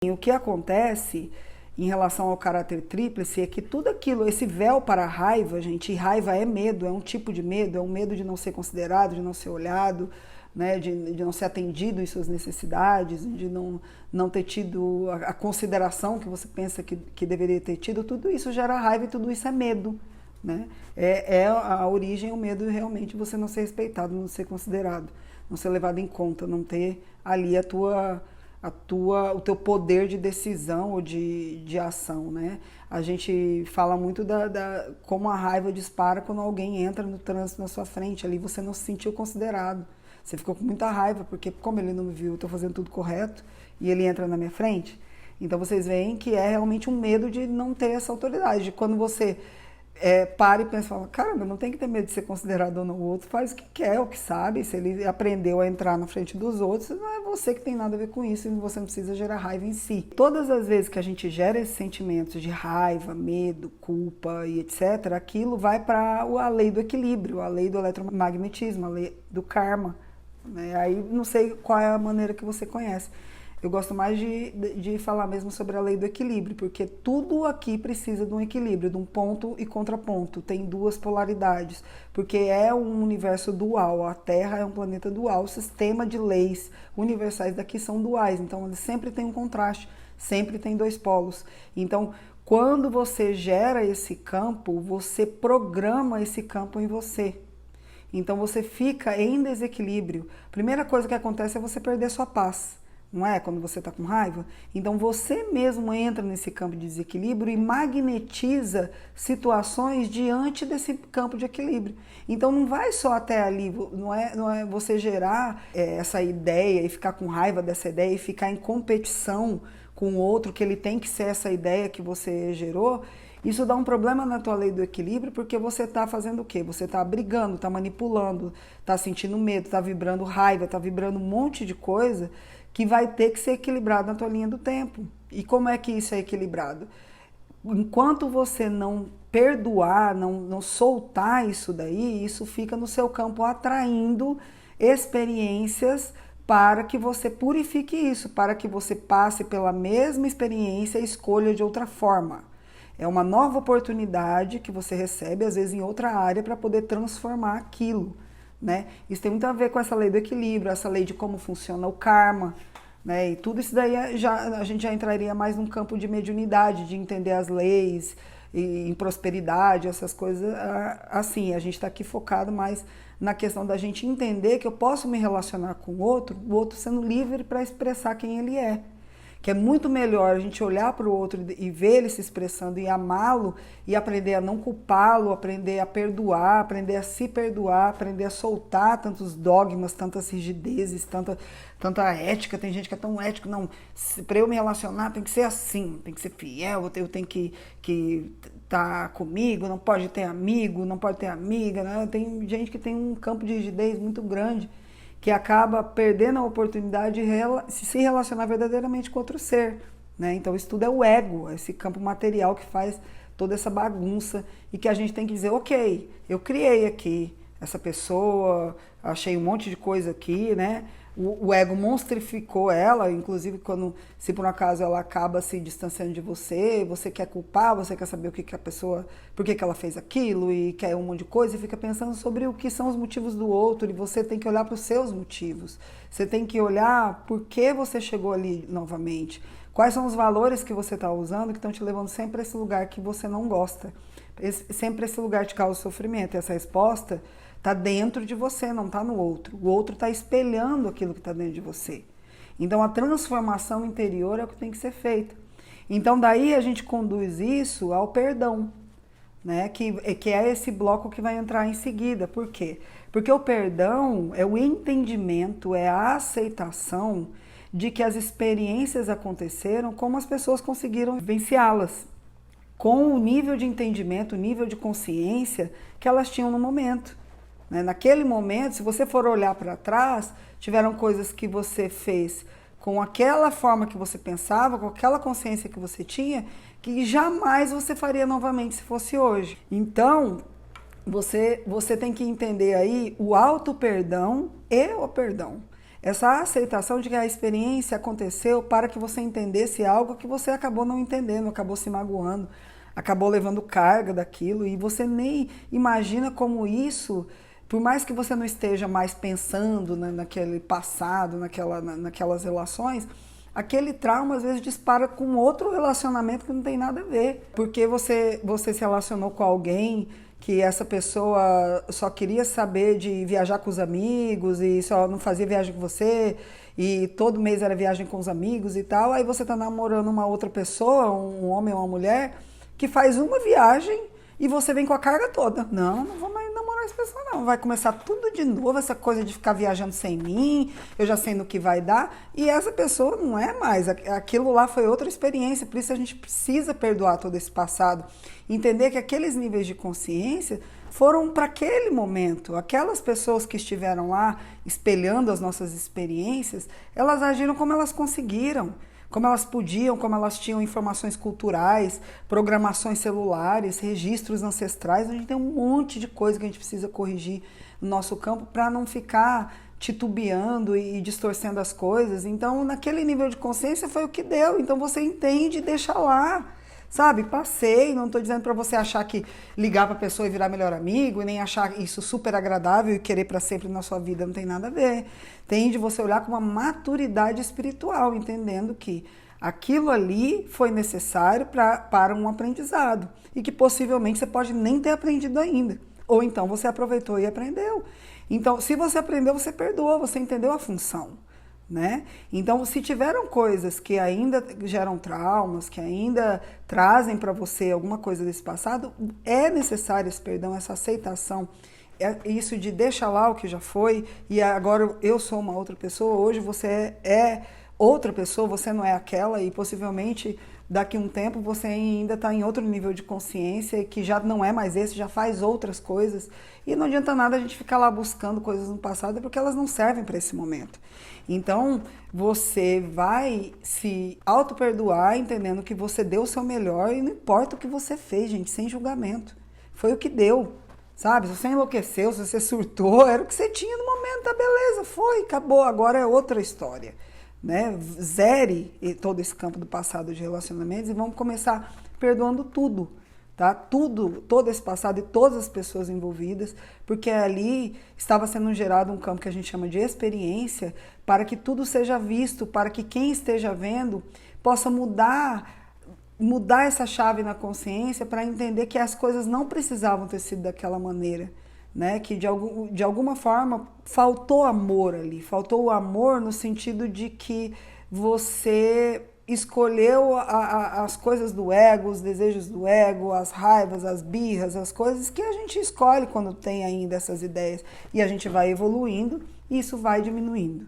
E o que acontece em relação ao caráter tríplice é que tudo aquilo, esse véu para a raiva, gente, e raiva é medo, é um tipo de medo, é um medo de não ser considerado, de não ser olhado, né, de não ser atendido em suas necessidades, de não ter tido a consideração que você pensa que deveria ter tido, tudo isso gera raiva e tudo isso é medo. Né? A origem, o medo realmente você não ser respeitado, não ser considerado, não ser levado em conta, não ter ali o teu poder de decisão ou de ação, né? A gente fala muito como a raiva dispara quando alguém entra no trânsito na sua frente, ali você não se sentiu considerado, você ficou com muita raiva, porque como ele não me viu, eu estou fazendo tudo correto, e ele entra na minha frente, então vocês veem que é realmente um medo de não ter essa autoridade, de quando você para e pensa, fala, caramba, não tem que ter medo de ser considerado ou não, o outro faz o que quer, o que sabe, se ele aprendeu a entrar na frente dos outros, não é você que tem nada a ver com isso e você não precisa gerar raiva em si. Todas as vezes que a gente gera esses sentimentos de raiva, medo, culpa e etc., aquilo vai para a lei do equilíbrio, a lei do eletromagnetismo, a lei do karma. Né? Aí não sei qual é a maneira que você conhece. Eu gosto mais de falar mesmo sobre a lei do equilíbrio, porque tudo aqui precisa de um equilíbrio, de um ponto e contraponto, tem duas polaridades, porque é um universo dual, a Terra é um planeta dual, o sistema de leis universais daqui são duais, então ele sempre tem um contraste, sempre tem dois polos. Então, quando você gera esse campo, você programa esse campo em você. Então você fica em desequilíbrio. A primeira coisa que acontece é você perder sua paz. Não é? Quando você está com raiva. Então você mesmo entra nesse campo de desequilíbrio e magnetiza situações diante desse campo de equilíbrio. Então não vai só até ali, não é você gerar essa ideia e ficar com raiva dessa ideia e ficar em competição com o outro, que ele tem que ser essa ideia que você gerou. Isso dá um problema na tua lei do equilíbrio, porque você está fazendo o quê? Você está brigando, está manipulando, está sentindo medo, está vibrando raiva, está vibrando um monte de coisa que vai ter que ser equilibrado na tua linha do tempo. E como é que isso é equilibrado? Enquanto você não perdoar, não soltar isso daí, isso fica no seu campo atraindo experiências para que você purifique isso, para que você passe pela mesma experiência e escolha de outra forma. É uma nova oportunidade que você recebe, às vezes em outra área, para poder transformar aquilo. Né? Isso tem muito a ver com essa lei do equilíbrio, essa lei de como funciona o karma, né? E tudo isso daí a gente já entraria mais num campo de mediunidade, de entender as leis e em prosperidade, essas coisas assim. A gente está aqui focado mais na questão da gente entender que eu posso me relacionar com o outro sendo livre para expressar quem ele é. Que é muito melhor a gente olhar para o outro e ver ele se expressando e amá-lo e aprender a não culpá-lo, aprender a perdoar, aprender a se perdoar, aprender a soltar tantos dogmas, tantas rigidezes, tanta ética. Tem gente que é tão ético, não, para eu me relacionar tem que ser assim, tem que ser fiel, eu tenho que estar comigo, não pode ter amigo, não pode ter amiga. Né? Tem gente que tem um campo de rigidez muito grande, que acaba perdendo a oportunidade de se relacionar verdadeiramente com outro ser. Né? Então isso tudo é o ego, esse campo material que faz toda essa bagunça e que a gente tem que dizer, ok, eu criei aqui essa pessoa, achei um monte de coisa aqui, né? O ego monstrificou ela, inclusive se por um acaso ela acaba se distanciando de você, você quer culpar, você quer saber o que a pessoa, por que ela fez aquilo e quer um monte de coisa e fica pensando sobre o que são os motivos do outro e você tem que olhar para os seus motivos. Você tem que olhar por que você chegou ali novamente, quais são os valores que você está usando que estão te levando sempre a esse lugar que você não gosta, sempre esse lugar te causa sofrimento. E essa resposta está dentro de você, não está no outro. O outro está espelhando aquilo que está dentro de você. Então a transformação interior é o que tem que ser feita. Então daí a gente conduz isso ao perdão, né? Que é esse bloco que vai entrar em seguida. Por quê? Porque o perdão é o entendimento, é a aceitação de que as experiências aconteceram como as pessoas conseguiram vivenciá-las, com o nível de entendimento, o nível de consciência que elas tinham no momento. Naquele momento, se você for olhar para trás, tiveram coisas que você fez com aquela forma que você pensava, com aquela consciência que você tinha, que jamais você faria novamente se fosse hoje. Então, você tem que entender aí o auto-perdão e o perdão. Essa aceitação de que a experiência aconteceu para que você entendesse algo que você acabou não entendendo, acabou se magoando, acabou levando carga daquilo e você nem imagina como isso, por mais que você não esteja mais pensando naquele passado, naquelas relações, aquele trauma às vezes dispara com outro relacionamento que não tem nada a ver. Porque você se relacionou com alguém que essa pessoa só queria saber de viajar com os amigos e só não fazia viagem com você e todo mês era viagem com os amigos e tal, aí você tá namorando uma outra pessoa, um homem ou uma mulher, que faz uma viagem e você vem com a carga toda. Não, não vou mais namorar essa pessoa não. Vai começar tudo de novo, essa coisa de ficar viajando sem mim, eu já sei no que vai dar. E essa pessoa não é mais. Aquilo lá foi outra experiência, por isso a gente precisa perdoar todo esse passado. Entender que aqueles níveis de consciência foram para aquele momento. Aquelas pessoas que estiveram lá espelhando as nossas experiências, elas agiram como elas conseguiram. Como elas podiam, como elas tinham informações culturais, programações celulares, registros ancestrais. A gente tem um monte de coisa que a gente precisa corrigir no nosso campo para não ficar titubeando e distorcendo as coisas. Então, naquele nível de consciência foi o que deu. Então, você entende e deixa lá. Sabe, passei, não estou dizendo para você achar que ligar para a pessoa e virar melhor amigo, e nem achar isso super agradável e querer para sempre na sua vida, não tem nada a ver. Tem de você olhar com uma maturidade espiritual, entendendo que aquilo ali foi necessário para um aprendizado e que possivelmente você pode nem ter aprendido ainda. Ou então você aproveitou e aprendeu. Então, se você aprendeu, você perdoou, você entendeu a função. Né? Então, se tiveram coisas que ainda geram traumas, que ainda trazem para você alguma coisa desse passado, é necessário esse perdão, essa aceitação, isso de deixar lá o que já foi e agora eu sou uma outra pessoa, hoje você é outra pessoa, você não é aquela e possivelmente daqui a um tempo você ainda está em outro nível de consciência que já não é mais esse, já faz outras coisas e não adianta nada a gente ficar lá buscando coisas no passado porque elas não servem para esse momento. Então, você vai se auto-perdoar entendendo que você deu o seu melhor e não importa o que você fez, gente, sem julgamento. Foi o que deu, sabe? Se você enlouqueceu, se você surtou, era o que você tinha no momento, tá beleza, foi, acabou, agora é outra história. Né? Zere todo esse campo do passado de relacionamentos e vamos começar perdoando tudo. Tá? Tudo, todo esse passado e todas as pessoas envolvidas, porque ali estava sendo gerado um campo que a gente chama de experiência, para que tudo seja visto, para que quem esteja vendo possa mudar essa chave na consciência para entender que as coisas não precisavam ter sido daquela maneira, né? Que de alguma forma faltou amor ali, faltou o amor no sentido de que você escolheu as coisas do ego, os desejos do ego, as raivas, as birras, as coisas que a gente escolhe quando tem ainda essas ideias. E a gente vai evoluindo e isso vai diminuindo.